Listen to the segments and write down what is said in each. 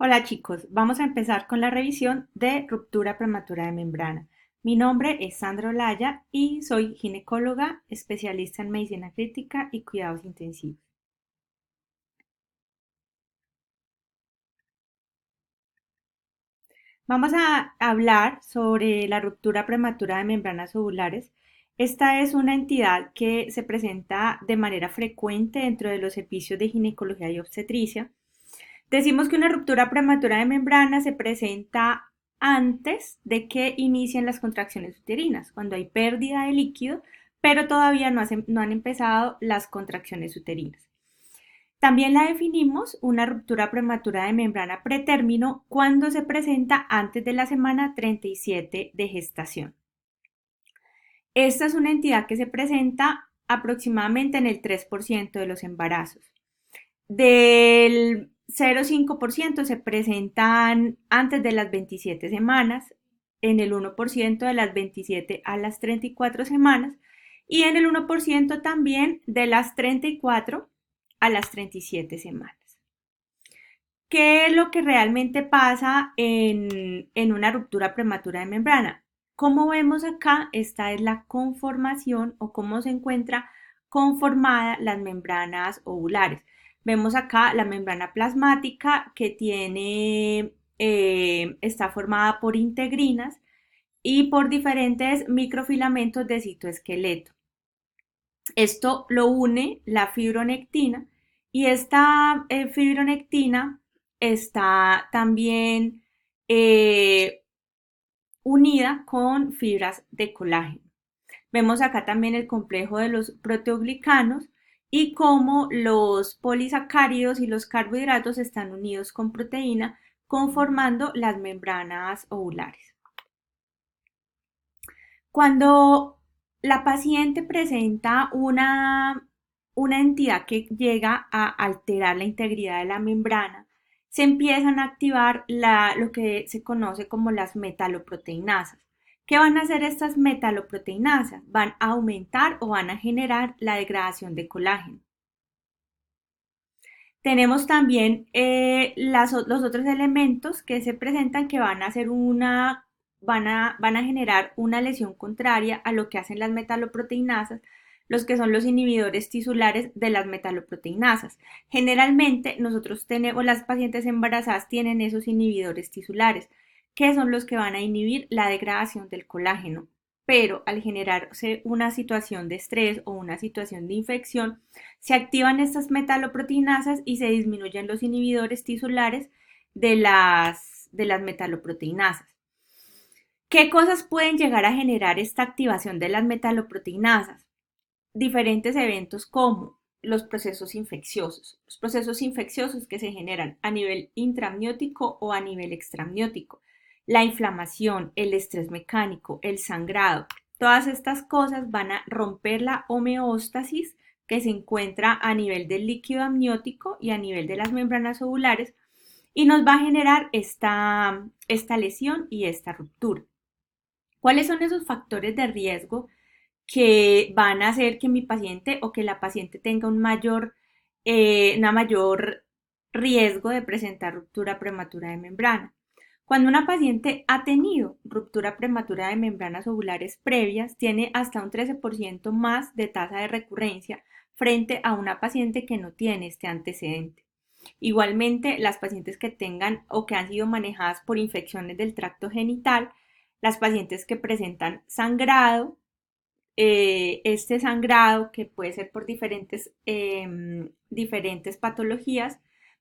Hola chicos, vamos a empezar con la revisión de ruptura prematura de membrana. Mi nombre es Sandra Olaya y soy ginecóloga, especialista en medicina crítica y cuidados intensivos. Vamos a hablar sobre la ruptura prematura de membranas ovulares. Esta es una entidad que se presenta de manera frecuente dentro de los servicios de ginecología y obstetricia. Decimos que una ruptura prematura de membrana se presenta antes de que inicien las contracciones uterinas, cuando hay pérdida de líquido, pero todavía no han empezado las contracciones uterinas. También la definimos una ruptura prematura de membrana pretérmino cuando se presenta antes de la semana 37 de gestación. Esta es una entidad que se presenta aproximadamente en el 3% de los embarazos. Del 0,5% se presentan antes de las 27 semanas, en el 1% de las 27 a las 34 semanas y en el 1% también de las 34 a las 37 semanas. ¿Qué es lo que realmente pasa en una ruptura prematura de membrana? Como vemos acá, esta es la conformación o cómo se encuentra conformada las membranas ovulares. Vemos acá la membrana plasmática que está formada por integrinas y por diferentes microfilamentos de citoesqueleto. Esto lo une la fibronectina y esta fibronectina está también eh, unida con fibras de colágeno. Vemos acá también el complejo de los proteoglicanos y cómo los polisacáridos y los carbohidratos están unidos con proteína conformando las membranas ovulares. Cuando la paciente presenta una entidad que llega a alterar la integridad de la membrana, se empiezan a activar lo que se conoce como las metaloproteinasas. ¿Qué van a hacer estas metaloproteinasas? Van a aumentar o van a generar la degradación de colágeno. Tenemos también los otros elementos que se presentan que van a hacer van a generar una lesión contraria a lo que hacen las metaloproteinasas, los que son los inhibidores tisulares de las metaloproteinasas. Generalmente nosotros tenemos, las pacientes embarazadas tienen esos inhibidores tisulares, que son los que van a inhibir la degradación del colágeno. Pero al generarse una situación de estrés o una situación de infección, se activan estas metaloproteinasas y se disminuyen los inhibidores tisulares de las metaloproteinasas. ¿Qué cosas pueden llegar a generar esta activación de las metaloproteinasas? Diferentes eventos como los procesos infecciosos. Los procesos infecciosos que se generan a nivel intramniótico o a nivel extramniótico. La inflamación, el estrés mecánico, el sangrado. Todas estas cosas van a romper la homeostasis que se encuentra a nivel del líquido amniótico y a nivel de las membranas ovulares y nos va a generar esta lesión y esta ruptura. ¿Cuáles son esos factores de riesgo que van a hacer que mi paciente o que la paciente tenga una mayor riesgo de presentar ruptura prematura de membrana? Cuando una paciente ha tenido ruptura prematura de membranas ovulares previas, tiene hasta un 13% más de tasa de recurrencia frente a una paciente que no tiene este antecedente. Igualmente, las pacientes que tengan o que han sido manejadas por infecciones del tracto genital, las pacientes que presentan sangrado, este sangrado que puede ser por diferentes patologías,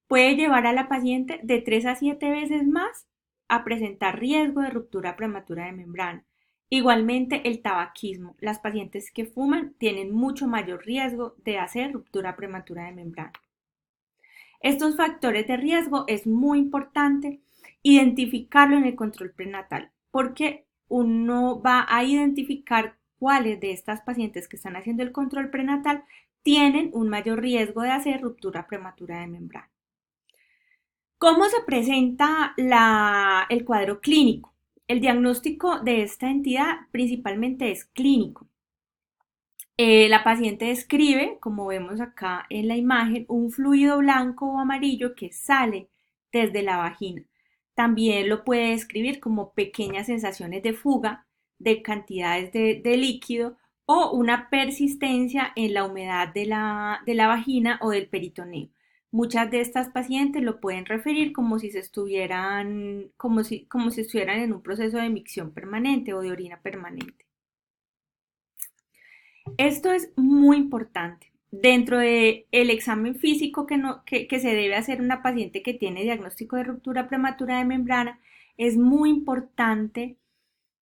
puede llevar a la paciente de 3 a 7 veces más a presentar riesgo de ruptura prematura de membrana. Igualmente el tabaquismo. Las pacientes que fuman tienen mucho mayor riesgo de hacer ruptura prematura de membrana. Estos factores de riesgo es muy importante identificarlo en el control prenatal porque uno va a identificar cuáles de estas pacientes que están haciendo el control prenatal tienen un mayor riesgo de hacer ruptura prematura de membrana. ¿Cómo se presenta el cuadro clínico? El diagnóstico de esta entidad principalmente es clínico. La paciente describe, como vemos acá en la imagen, un fluido blanco o amarillo que sale desde la vagina. También lo puede describir como pequeñas sensaciones de fuga de cantidades de líquido o una persistencia en la humedad de la vagina o del peritoneo. Muchas de estas pacientes lo pueden referir como si estuvieran en un proceso de micción permanente o de orina permanente. Esto es muy importante. Dentro del examen físico que se debe hacer una paciente que tiene diagnóstico de ruptura prematura de membrana, es muy importante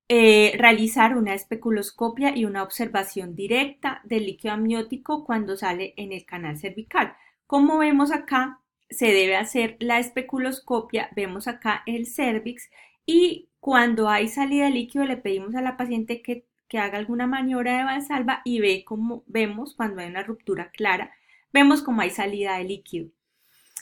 realizar una especuloscopia y una observación directa del líquido amniótico cuando sale en el canal cervical. Como vemos acá, se debe hacer la especuloscopia, vemos acá el cervix y cuando hay salida de líquido le pedimos a la paciente que haga alguna maniobra de Valsalva y vemos cuando hay una ruptura clara, vemos como hay salida de líquido.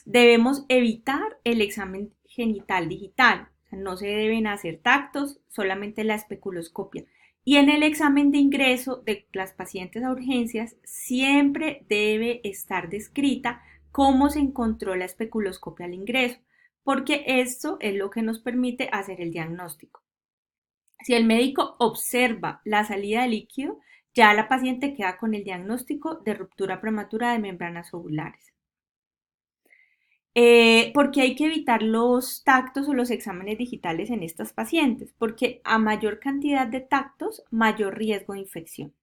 Debemos evitar el examen genital digital, o sea, no se deben hacer tactos, solamente la especuloscopia. Y en el examen de ingreso de las pacientes a urgencias siempre debe estar descrita cómo se encontró la especuloscopia al ingreso, porque esto es lo que nos permite hacer el diagnóstico. Si el médico observa la salida de líquido, ya la paciente queda con el diagnóstico de ruptura prematura de membranas ovulares. ¿Por qué hay que evitar los tactos o los exámenes digitales en estas pacientes? Porque a mayor cantidad de tactos, mayor riesgo de infección.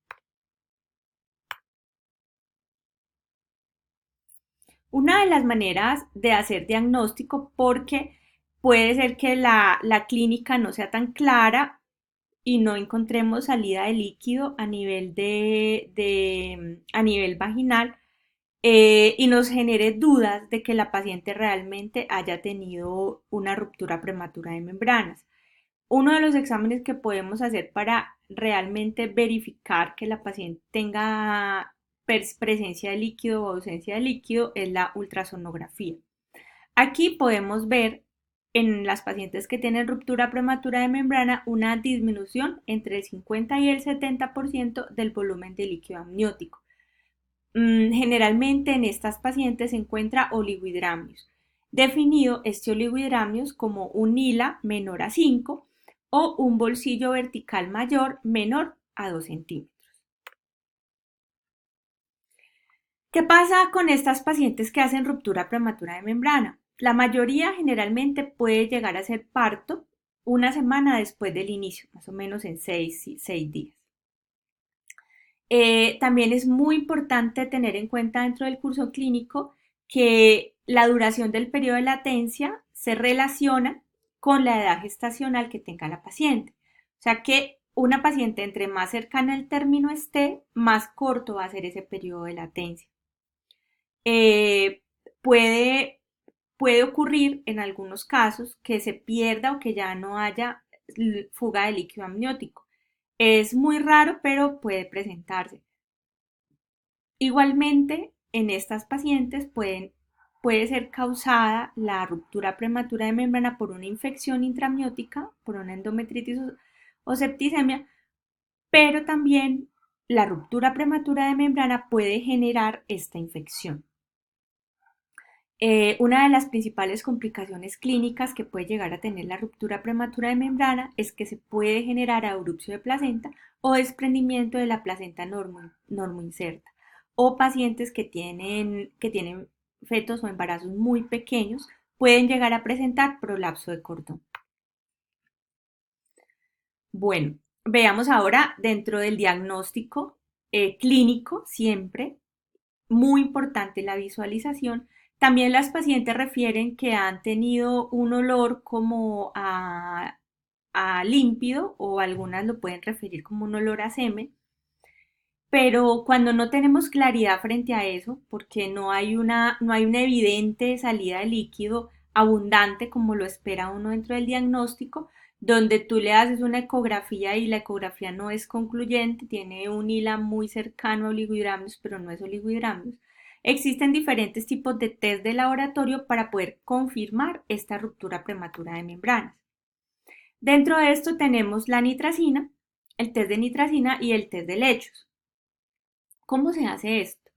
Una de las maneras de hacer diagnóstico, porque puede ser que la clínica no sea tan clara y no encontremos salida de líquido a nivel a nivel vaginal, y nos genere dudas de que la paciente realmente haya tenido una ruptura prematura de membranas. Uno de los exámenes que podemos hacer para realmente verificar que la paciente tenga presencia de líquido o ausencia de líquido es la ultrasonografía. Aquí podemos ver en las pacientes que tienen ruptura prematura de membrana una disminución entre el 50 y el 70% del volumen de líquido amniótico. Generalmente en estas pacientes se encuentra oligohidramios, definido este oligohidramios como un hila menor a 5 o un bolsillo vertical mayor menor a 2 centímetros. ¿Qué pasa con estas pacientes que hacen ruptura prematura de membrana? La mayoría generalmente puede llegar a ser parto una semana después del inicio, más o menos en 6 días. También es muy importante tener en cuenta dentro del curso clínico que la duración del periodo de latencia se relaciona con la edad gestacional que tenga la paciente. O sea que una paciente entre más cercana al término esté, más corto va a ser ese periodo de latencia. Eh, puede, puede ocurrir en algunos casos que se pierda o que ya no haya fuga de líquido amniótico. Es muy raro, pero puede presentarse. Igualmente, en estas pacientes puede ser causada la ruptura prematura de membrana por una infección intramniótica, por una endometritis o septicemia, pero también la ruptura prematura de membrana puede generar esta infección. Una de las principales complicaciones clínicas que puede llegar a tener la ruptura prematura de membrana es que se puede generar abrupcio de placenta o desprendimiento de la placenta normoinserta o pacientes que tienen fetos o embarazos muy pequeños pueden llegar a presentar prolapso de cordón. Bueno, veamos ahora dentro del diagnóstico clínico siempre muy importante la visualización. También las pacientes refieren que han tenido un olor como a límpido o algunas lo pueden referir como un olor a semen, pero cuando no tenemos claridad frente a eso, porque no hay una evidente salida de líquido abundante como lo espera uno dentro del diagnóstico, donde tú le haces una ecografía y la ecografía no es concluyente, tiene un hila muy cercano a oligohidramios, pero no es oligohidramios. Existen diferentes tipos de test de laboratorio para poder confirmar esta ruptura prematura de membranas. Dentro de esto tenemos la nitracina, el test de nitracina y el test de lechos. ¿Cómo se hace esto?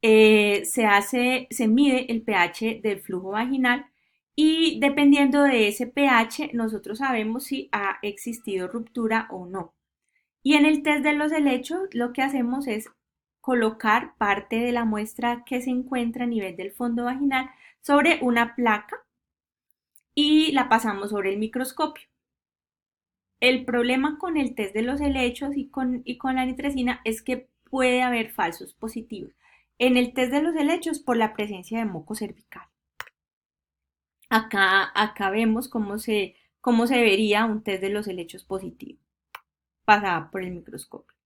Se mide el pH del flujo vaginal y dependiendo de ese pH nosotros sabemos si ha existido ruptura o no. Y en el test de los helechos lo que hacemos es colocar parte de la muestra que se encuentra a nivel del fondo vaginal sobre una placa y la pasamos sobre el microscopio. El problema con el test de los helechos y con la nitresina es que puede haber falsos positivos. En el test de los helechos por la presencia de moco cervical. Acá vemos cómo se vería un test de los helechos positivo, pasada por el microscopio.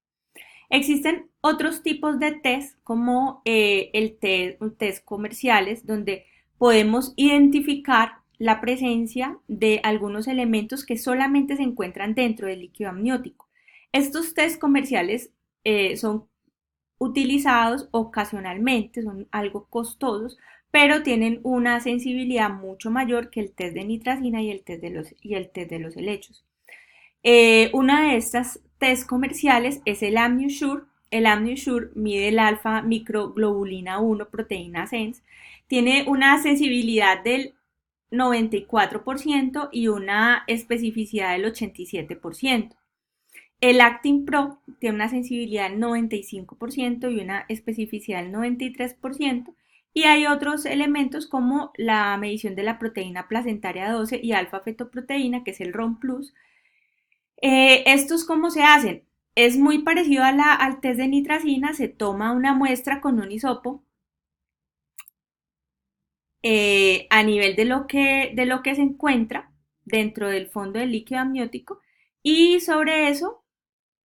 Existen otros tipos de test, como test comerciales, donde podemos identificar la presencia de algunos elementos que solamente se encuentran dentro del líquido amniótico. Estos test comerciales son utilizados ocasionalmente, son algo costosos, pero tienen una sensibilidad mucho mayor que el test de nitracina y el test de los helechos. Una de estas test comerciales es el AmnioSure. El AmnioSure mide el alfa microglobulina 1 proteína SENS. Tiene una sensibilidad del 94% y una especificidad del 87%. El Actin Pro tiene una sensibilidad del 95% y una especificidad del 93%. Y hay otros elementos como la medición de la proteína placentaria 12 y alfa fetoproteína, que es el ROM Plus. ¿Estos cómo se hacen? Es muy parecido al test de nitracina, se toma una muestra con un hisopo a nivel de lo que se encuentra dentro del fondo del líquido amniótico y sobre eso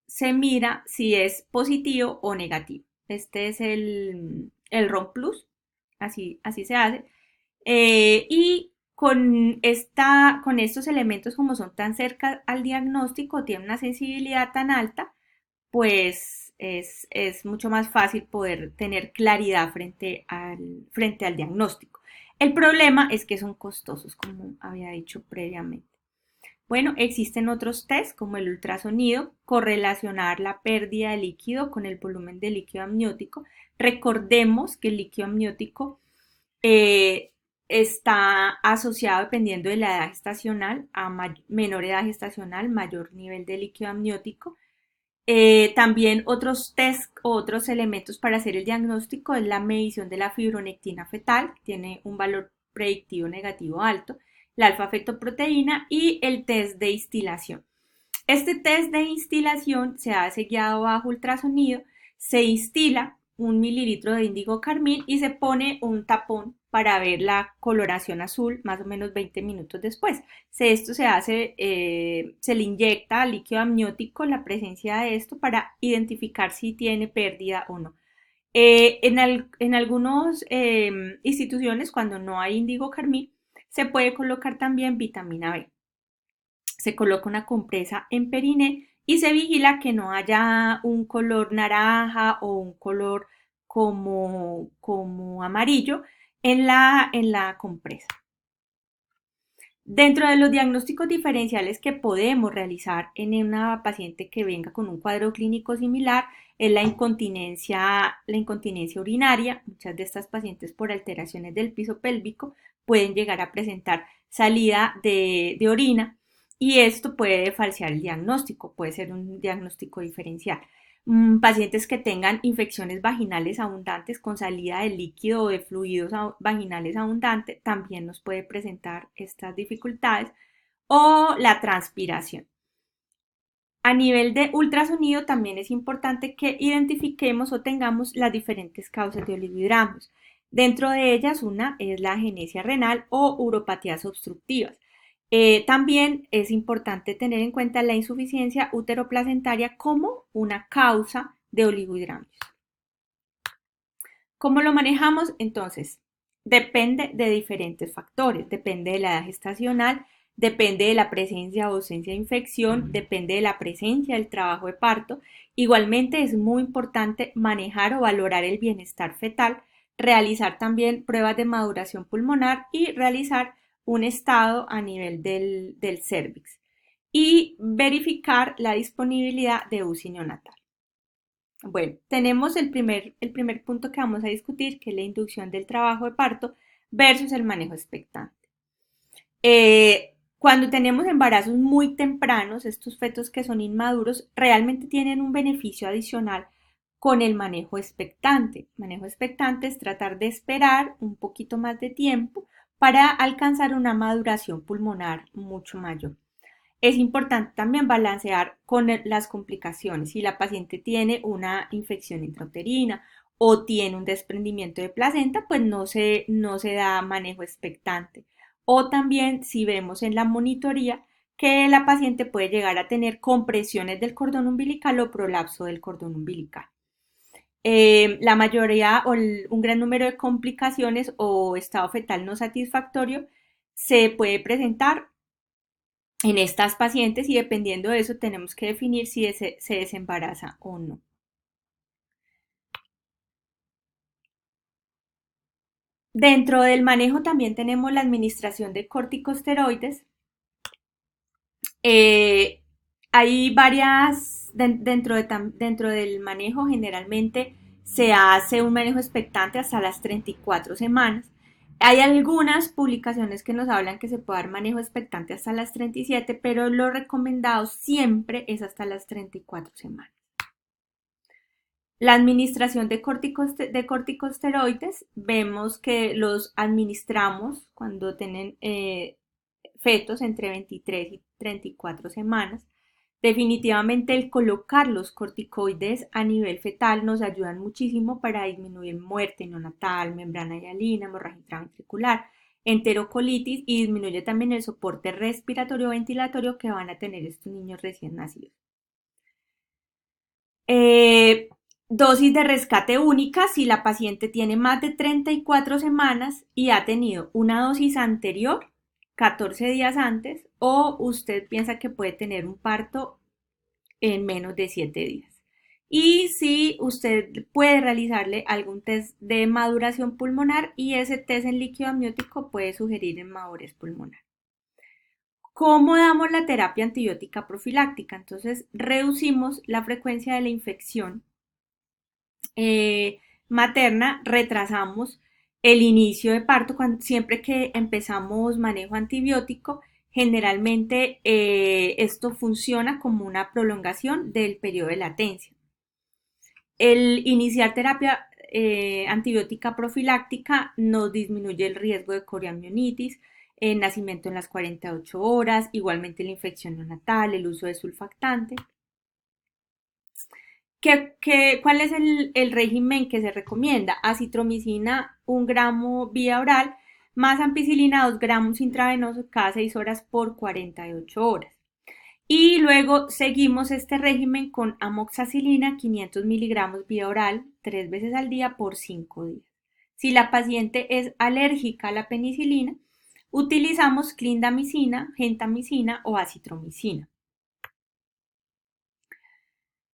se mira si es positivo o negativo. Este es el ROM Plus, así se hace. Y con estos elementos, como son tan cerca al diagnóstico, tienen una sensibilidad tan alta, pues es mucho más fácil poder tener claridad frente al diagnóstico. El problema es que son costosos, como había dicho previamente. Bueno, existen otros test como el ultrasonido, correlacionar la pérdida de líquido con el volumen de líquido amniótico. Recordemos que el líquido amniótico eh, está asociado, dependiendo de la edad gestacional, a menor edad gestacional, mayor nivel de líquido amniótico. También otros test o otros elementos para hacer el diagnóstico es la medición de la fibronectina fetal, que tiene un valor predictivo negativo alto, la alfa-fetoproteína y el test de instilación. Este test de instilación se hace guiado bajo ultrasonido, se instila 1 mililitro de índigo carmín y se pone un tapón para ver la coloración azul más o menos 20 minutos después. Esto se le inyecta líquido amniótico la presencia de esto para identificar si tiene pérdida o no. En algunas instituciones, cuando no hay índigo carmín, se puede colocar también vitamina B. Se coloca una compresa en periné y se vigila que no haya un color naranja o un color como amarillo en la compresa. Dentro de los diagnósticos diferenciales que podemos realizar en una paciente que venga con un cuadro clínico similar es la incontinencia urinaria. Muchas de estas pacientes por alteraciones del piso pélvico pueden llegar a presentar salida de orina y esto puede falsear el diagnóstico, puede ser un diagnóstico diferencial. Pacientes que tengan infecciones vaginales abundantes con salida de líquido o de fluidos vaginales abundantes también nos puede presentar estas dificultades o la transpiración. A nivel de ultrasonido también es importante que identifiquemos o tengamos las diferentes causas de oligohidramios. Dentro de ellas una es la agenesia renal o uropatías obstructivas. También es importante tener en cuenta la insuficiencia uteroplacentaria como una causa de oligohidramios. ¿Cómo lo manejamos? Entonces, depende de diferentes factores, depende de la edad gestacional, depende de la presencia o ausencia de infección, depende de la presencia del trabajo de parto. Igualmente es muy importante manejar o valorar el bienestar fetal, realizar también pruebas de maduración pulmonar y realizar un estado a nivel del cérvix y verificar la disponibilidad de UCI neonatal. Bueno, tenemos el primer punto que vamos a discutir, que es la inducción del trabajo de parto versus el manejo expectante. Cuando tenemos embarazos muy tempranos, estos fetos que son inmaduros realmente tienen un beneficio adicional con el manejo expectante. Manejo expectante es tratar de esperar un poquito más de tiempo para alcanzar una maduración pulmonar mucho mayor. Es importante también balancear con las complicaciones. Si la paciente tiene una infección intrauterina o tiene un desprendimiento de placenta, pues no se da manejo expectante. O también si vemos en la monitoría que la paciente puede llegar a tener compresiones del cordón umbilical o prolapso del cordón umbilical. La mayoría o un gran número de complicaciones o estado fetal no satisfactorio se puede presentar en estas pacientes y dependiendo de eso tenemos que definir si se desembaraza o no. Dentro del manejo también tenemos la administración de corticosteroides. Eh, Hay varias, dentro del manejo generalmente se hace un manejo expectante hasta las 34 semanas. Hay algunas publicaciones que nos hablan que se puede dar manejo expectante hasta las 37, pero lo recomendado siempre es hasta las 34 semanas. La administración de corticosteroides, vemos que los administramos cuando tienen fetos entre 23 y 34 semanas. Definitivamente el colocar los corticoides a nivel fetal nos ayudan muchísimo para disminuir muerte neonatal, membrana hialina, hemorragia intraventricular, enterocolitis y disminuye también el soporte respiratorio ventilatorio que van a tener estos niños recién nacidos. Eh, Dosis de rescate única si la paciente tiene más de 34 semanas y ha tenido una dosis anterior, 14 días antes, o usted piensa que puede tener un parto en menos de 7 días. Y si usted puede realizarle algún test de maduración pulmonar y ese test en líquido amniótico puede sugerir en madurez pulmonar. ¿Cómo damos la terapia antibiótica profiláctica? Entonces, reducimos la frecuencia de la infección materna, retrasamos el inicio de parto siempre que empezamos manejo antibiótico. Generalmente esto funciona como una prolongación del periodo de latencia. El iniciar terapia antibiótica profiláctica nos disminuye el riesgo de coriamnionitis, el nacimiento en las 48 horas, igualmente la infección neonatal, el uso de sulfactante. ¿Cuál es el régimen que se recomienda? Acitromicina 1 gramo vía oral más ampicilina 2 gramos intravenosos cada 6 horas por 48 horas. Y luego seguimos este régimen con amoxicilina 500 miligramos vía oral 3 veces al día por 5 días. Si la paciente es alérgica a la penicilina, utilizamos clindamicina, gentamicina o acitromicina.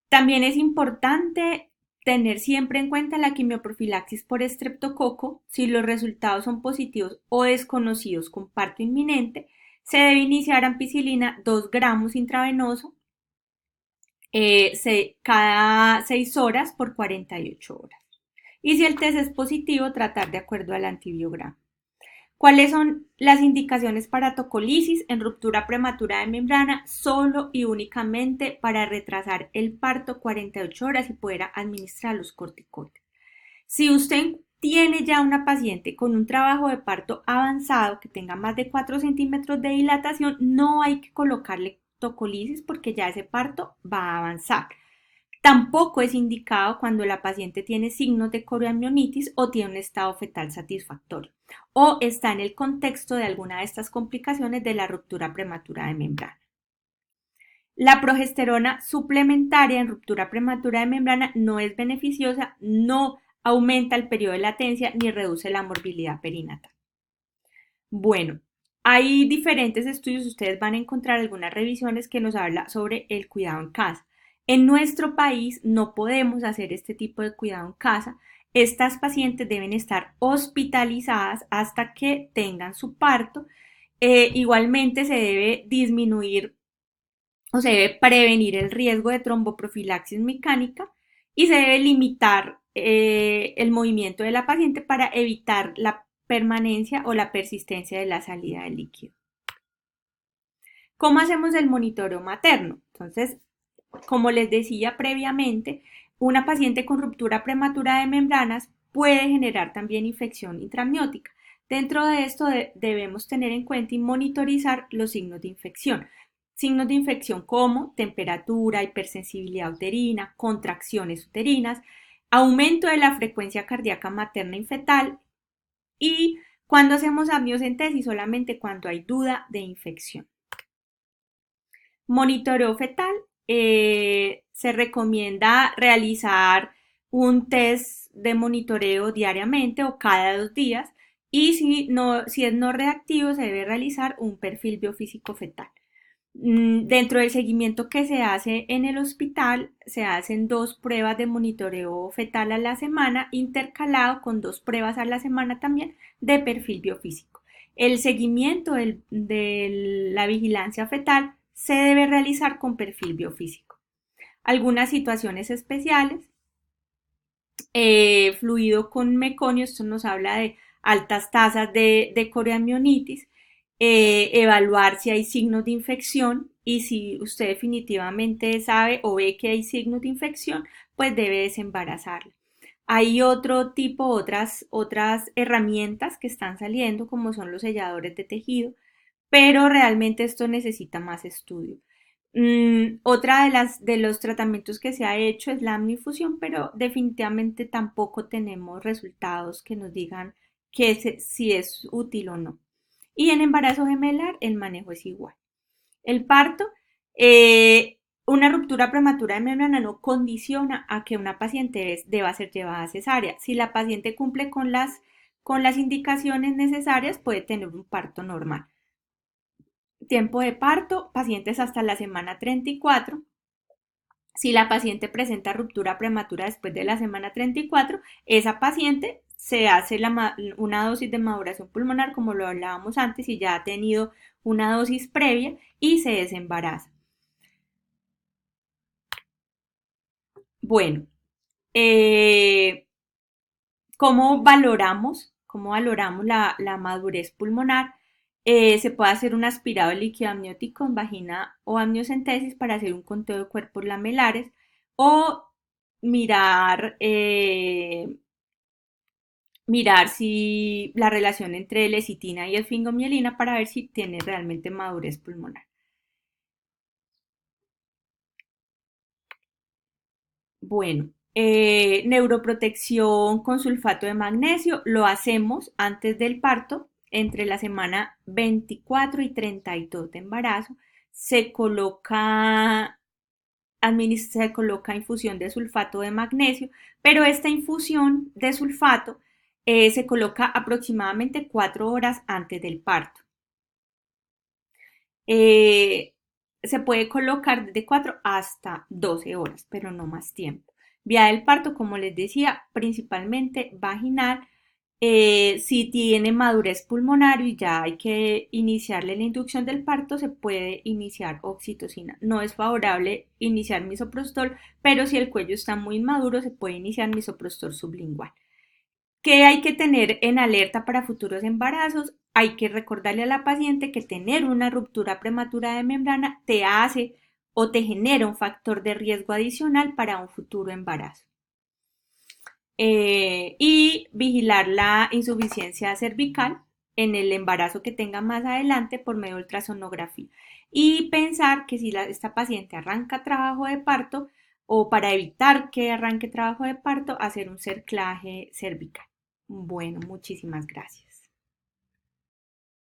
También es importante tener siempre en cuenta la quimioprofilaxis por estreptococo. Si los resultados son positivos o desconocidos con parto inminente, se debe iniciar ampicilina 2 gramos intravenoso cada 6 horas por 48 horas. Y si el test es positivo, tratar de acuerdo al antibiograma. ¿Cuáles son las indicaciones para tocolisis en ruptura prematura de membrana? Solo y únicamente para retrasar el parto 48 horas y poder administrar los corticoides. Si usted tiene ya una paciente con un trabajo de parto avanzado que tenga más de 4 centímetros de dilatación, no hay que colocarle tocolisis porque ya ese parto va a avanzar. Tampoco es indicado cuando la paciente tiene signos de coriamnionitis o tiene un estado fetal satisfactorio o está en el contexto de alguna de estas complicaciones de la ruptura prematura de membrana. La progesterona suplementaria en ruptura prematura de membrana no es beneficiosa, no aumenta el periodo de latencia ni reduce la morbilidad perinatal. Bueno, hay diferentes estudios, ustedes van a encontrar algunas revisiones que nos habla sobre el cuidado en casa. En nuestro país no podemos hacer este tipo de cuidado en casa. Estas pacientes deben estar hospitalizadas hasta que tengan su parto. Igualmente se debe disminuir o se debe prevenir el riesgo de tromboprofilaxis mecánica y se debe limitar el movimiento de la paciente para evitar la permanencia o la persistencia de la salida del líquido. ¿Cómo hacemos el monitoreo materno? Entonces, como les decía previamente, una paciente con ruptura prematura de membranas puede generar también infección intramniótica. Dentro de esto debemos tener en cuenta y monitorizar los signos de infección. Signos de infección como temperatura, hipersensibilidad uterina, contracciones uterinas, aumento de la frecuencia cardíaca materna y fetal y cuando hacemos amniocentesis solamente cuando hay duda de infección. Monitoreo fetal. Se recomienda realizar un test de monitoreo diariamente o cada 2 días y si es no reactivo se debe realizar un perfil biofísico fetal. Dentro del seguimiento que se hace en el hospital, se hacen 2 pruebas de monitoreo fetal a la semana, intercalado con 2 pruebas a la semana también de perfil biofísico. El seguimiento de la vigilancia fetal se debe realizar con perfil biofísico. Algunas situaciones especiales, fluido con meconio, esto nos habla de altas tasas de coreamionitis, evaluar si hay signos de infección y si usted definitivamente sabe o ve que hay signos de infección, pues debe desembarazarla. Hay otro tipo, otras herramientas que están saliendo, como son los selladores de tejido, pero realmente esto necesita más estudio. Otra de los tratamientos que se ha hecho es la amnifusión, pero definitivamente tampoco tenemos resultados que nos digan si es útil o no. Y en embarazo gemelar el manejo es igual. El parto, una ruptura prematura de membrana no condiciona a que una paciente deba ser llevada a cesárea. Si la paciente cumple con las indicaciones necesarias, puede tener un parto normal. Tiempo de parto, pacientes hasta la semana 34. Si la paciente presenta ruptura prematura después de la semana 34, esa paciente se hace una dosis de maduración pulmonar, como lo hablábamos antes, y ya ha tenido una dosis previa y se desembaraza. Bueno, eh, ¿Cómo valoramos la madurez pulmonar? Se puede hacer un aspirado de líquido amniótico en vagina o amniocentesis para hacer un conteo de cuerpos lamelares o mirar, mirar si la relación entre lecitina y esfingomielina para ver si tiene realmente madurez pulmonar. Bueno, neuroprotección con sulfato de magnesio lo hacemos antes del parto, entre la semana 24 y 32 de embarazo. Se coloca infusión de sulfato de magnesio, pero esta infusión de sulfato se coloca aproximadamente 4 horas antes del parto. Eh, Se puede colocar de 4 hasta 12 horas, pero no más tiempo. Vía del parto, como les decía, principalmente vaginal. Si tiene madurez pulmonar y ya hay que iniciarle la inducción del parto, se puede iniciar oxitocina. No es favorable iniciar misoprostol, pero si el cuello está muy maduro, se puede iniciar misoprostol sublingual. ¿Qué hay que tener en alerta para futuros embarazos? Hay que recordarle a la paciente que tener una ruptura prematura de membrana te hace o te genera un factor de riesgo adicional para un futuro embarazo. Y vigilar la insuficiencia cervical en el embarazo que tenga más adelante por medio de ultrasonografía. Y pensar que si esta paciente arranca trabajo de parto o para evitar que arranque trabajo de parto, hacer un cerclaje cervical. Bueno, muchísimas gracias.